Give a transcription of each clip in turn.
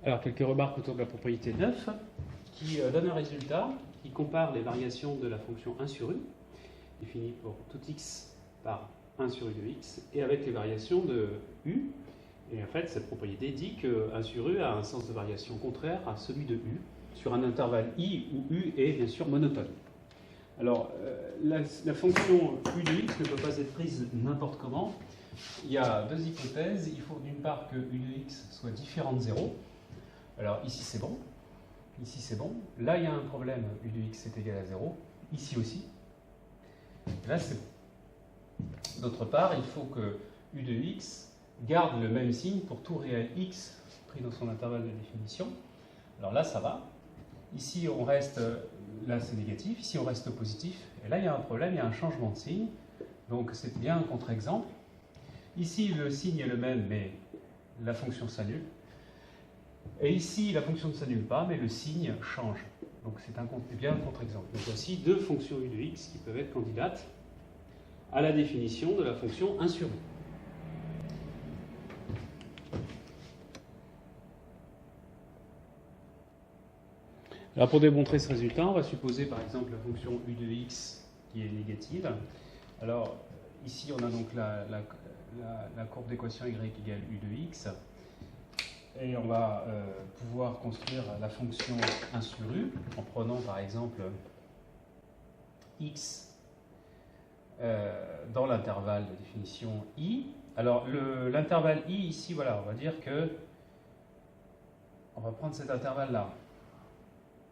Alors, quelques remarques autour de la propriété 9 qui donne un résultat qui compare les variations de la fonction 1 sur u, définie pour tout x par 1 sur u de x, et avec les variations de u. Et en fait, cette propriété dit que 1 sur u a un sens de variation contraire à celui de u sur un intervalle i où u est bien sûr monotone. Alors, la fonction u de x ne peut pas être prise n'importe comment. Il y a deux hypothèses. Il faut d'une part que u de x soit différent de 0. Alors ici c'est bon. Ici c'est bon. Là il y a un problème, u de x est égal à 0. Ici aussi. Et là c'est bon. D'autre part, il faut que u de x garde le même signe pour tout réel x pris dans son intervalle de définition. Alors là ça va. Ici on reste, là c'est négatif, ici on reste positif. Et là il y a un problème, il y a un changement de signe. Donc c'est bien un contre-exemple. Ici le signe est le même, mais la fonction s'annule. Et ici, la fonction ne s'annule pas, mais le signe change. Donc c'est bien un contre-exemple. Donc voici deux fonctions u de x qui peuvent être candidates à la définition de la fonction 1 sur u. Alors pour démontrer ce résultat, on va supposer par exemple la fonction u de x qui est négative. Alors ici, on a donc la courbe d'équation y égale u de x. Et on va pouvoir construire la fonction 1 sur u en prenant par exemple x dans l'intervalle de définition i. Alors l'intervalle i ici, voilà, on va dire que on va prendre cet intervalle-là.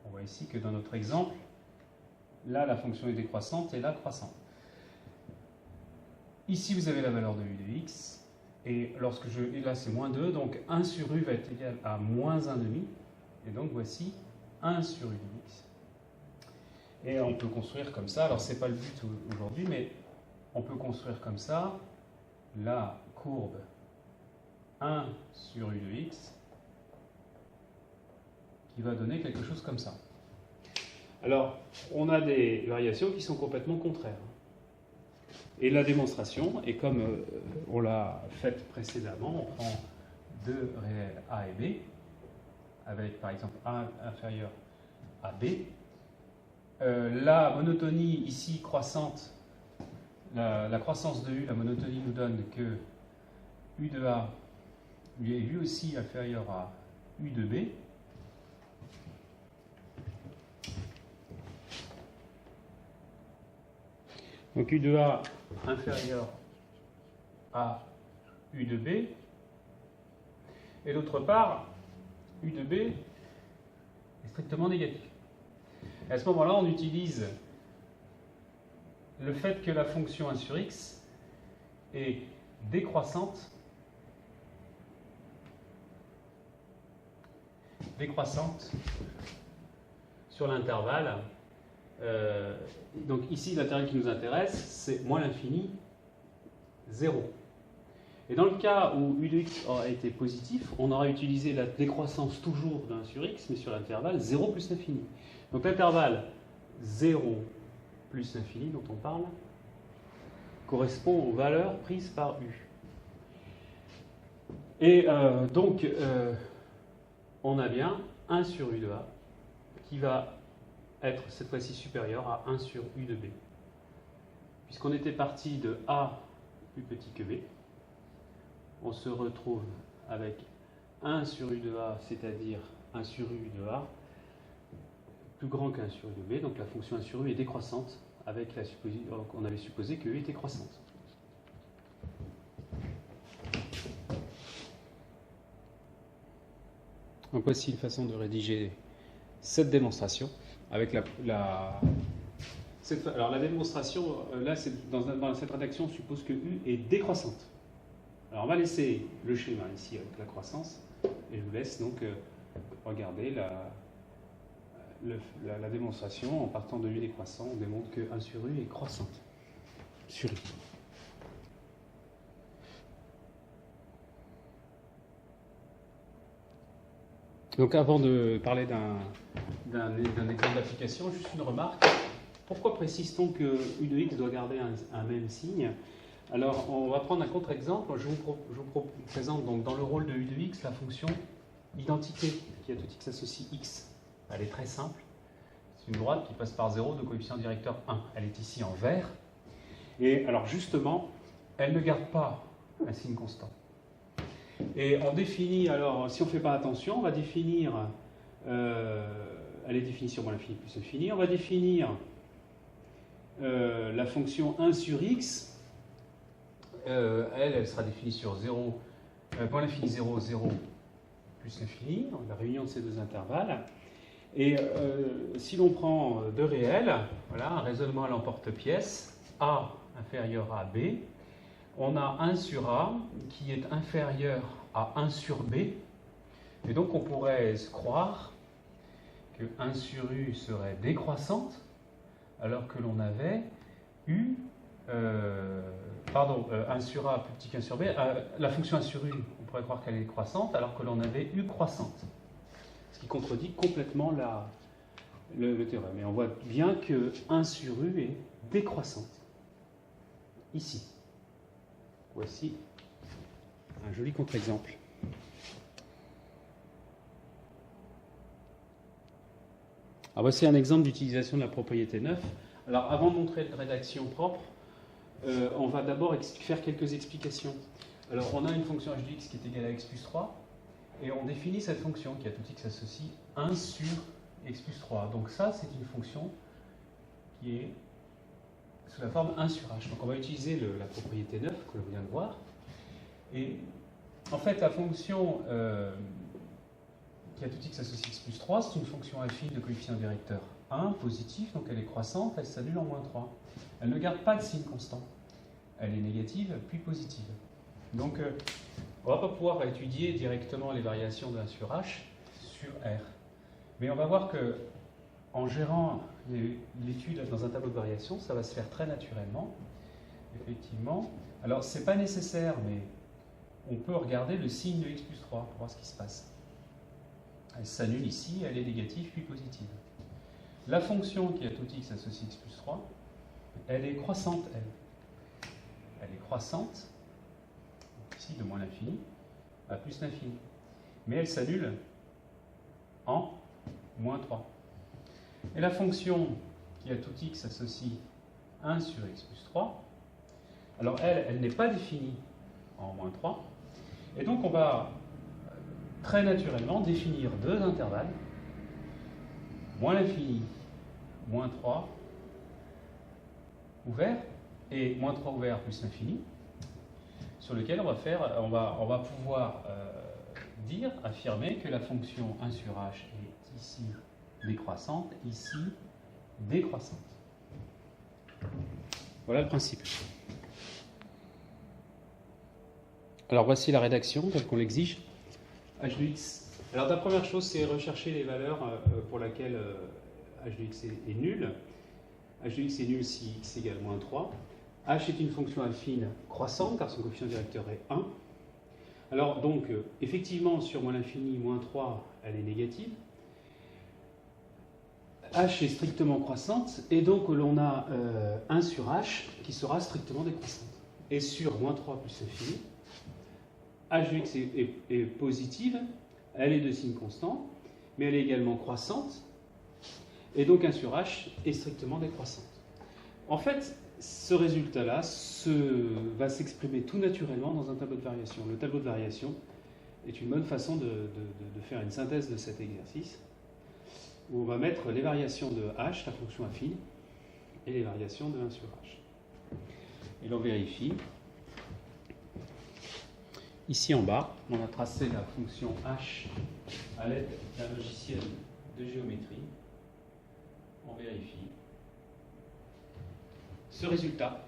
On voit ici que dans notre exemple, là la fonction est décroissante et là croissante. Ici vous avez la valeur de u de x. Et lorsque et là c'est moins 2, donc 1 sur u va être égal à moins 1,5. Et donc voici 1 sur u de x. Et on peut construire comme ça, alors c'est pas le but aujourd'hui, mais on peut construire comme ça la courbe 1 sur u de x qui va donner quelque chose comme ça. Alors, on a des variations qui sont complètement contraires. Et la démonstration, et comme on l'a fait précédemment, on prend deux réels a et b, avec par exemple a inférieur à b. La monotonie ici croissante, la croissance de u, la monotonie nous donne que u de a est lui aussi inférieur à u de b. Donc u de a inférieur à u de b. Et d'autre part, u de b est strictement négatif. Et à ce moment-là, on utilise le fait que la fonction 1 sur x est décroissante sur l'intervalle. Donc ici, l'intervalle qui nous intéresse, c'est moins l'infini, 0. Et dans le cas où u de x aurait été positif, on aurait utilisé la décroissance toujours de 1 sur x, mais sur l'intervalle 0 plus l'infini. Donc l'intervalle 0 plus l'infini dont on parle correspond aux valeurs prises par u. Et donc, on a bien 1 sur u de a qui va être cette fois-ci supérieur à 1 sur u de b. Puisqu'on était parti de a plus petit que b, on se retrouve avec 1 sur u de a, c'est-à-dire 1 sur u de a, plus grand qu'un sur u de b, donc la fonction 1 sur u est décroissante, avec on avait supposé que u était croissante. Donc voici une façon de rédiger cette démonstration. Avec alors la démonstration, là, dans cette rédaction, on suppose que U est décroissante. Alors on va laisser le schéma ici avec la croissance, et je vous laisse donc regarder la démonstration. En partant de U décroissant, on démontre que 1 sur U est croissante sur U. Donc avant de parler d'un exemple d'application, juste une remarque. Pourquoi précise-t-on que u de x doit garder un même signe? Alors on va prendre un contre-exemple. Je vous présente donc dans le rôle de u de x la fonction l'identité qui à tout x associe x, elle est très simple. C'est une droite qui passe par 0 de coefficient directeur 1. Elle est ici en vert. Et alors justement, elle ne garde pas un signe constant. Et on définit, alors si on ne fait pas attention, on va définir, elle est définie sur l'infini plus l'infini, on va définir la fonction 1 sur x, elle sera définie sur 0, point l'infini 0, 0 plus l'infini, la réunion de ces deux intervalles. Et si l'on prend deux réels, voilà, un raisonnement à l'emporte-pièce, A inférieur à B, on a 1 sur A qui est inférieur à 1 sur B, et donc on pourrait croire que 1 sur U serait décroissante, alors que l'on avait U, 1 sur A plus petit qu'1 sur B, la fonction 1 sur U, on pourrait croire qu'elle est croissante, alors que l'on avait U croissante. Ce qui contredit complètement le théorème. Et on voit bien que 1 sur U est décroissante. Ici. Voici un joli contre-exemple. Alors voici un exemple d'utilisation de la propriété 9. Alors avant de montrer la rédaction propre, on va d'abord faire quelques explications. Alors on a une fonction h de x qui est égale à x plus 3, et on définit cette fonction qui à tout x associe 1 sur x plus 3. Donc ça, c'est une fonction qui est sous la forme 1 sur h. Donc on va utiliser la propriété 9 que l'on vient de voir. Et en fait, la fonction qui a tout x associe x plus 3, c'est une fonction affine de coefficient directeur 1, positif, donc elle est croissante, elle s'annule en moins 3. Elle ne garde pas de signe constant. Elle est négative, puis positive. Donc on ne va pas pouvoir étudier directement les variations de 1 sur h sur R. Mais on va voir que en gérant l'étude dans un tableau de variation, ça va se faire très naturellement, effectivement. Alors, ce n'est pas nécessaire, mais on peut regarder le signe de x plus 3 pour voir ce qui se passe. Elle s'annule ici, elle est négative puis positive. La fonction qui a tout x associe x plus 3, elle est croissante, elle. Elle est croissante, ici de moins l'infini, à plus l'infini. Mais elle s'annule en moins 3. Et la fonction qui a tout x associe 1 sur x plus 3, alors elle n'est pas définie en moins 3. Et donc on va très naturellement définir deux intervalles, moins l'infini, moins 3 ouvert, et moins 3 ouvert plus l'infini, sur lequel on va pouvoir affirmer que la fonction 1 sur h est ici décroissante, ici décroissante. Voilà le principe. Alors voici la rédaction telle qu'on l'exige. h de x. Alors la première chose, c'est rechercher les valeurs pour laquelle h de x est nul. h de x est nul si x égale moins 3. h est une fonction affine croissante car son coefficient directeur est 1. Alors donc, effectivement, sur moins l'infini, moins 3, elle est négative. h est strictement croissante, et donc l'on a 1 sur h qui sera strictement décroissante. Et sur moins 3 plus l'infini, h de x est positive, elle est de signe constant, mais elle est également croissante, et donc 1 sur h est strictement décroissante. En fait, ce résultat-là va s'exprimer tout naturellement dans un tableau de variation. Le tableau de variation est une bonne façon de faire une synthèse de cet exercice, où on va mettre les variations de h, la fonction affine, et les variations de 1 sur h. Et l'on vérifie. Ici en bas, on a tracé la fonction h à l'aide d'un logiciel de géométrie. On vérifie. Ce résultat,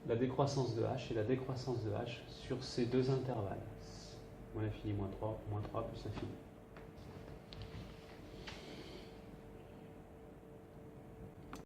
la décroissance de h et la décroissance de h sur ces deux intervalles, moins l'infini, moins 3 plus l'infini.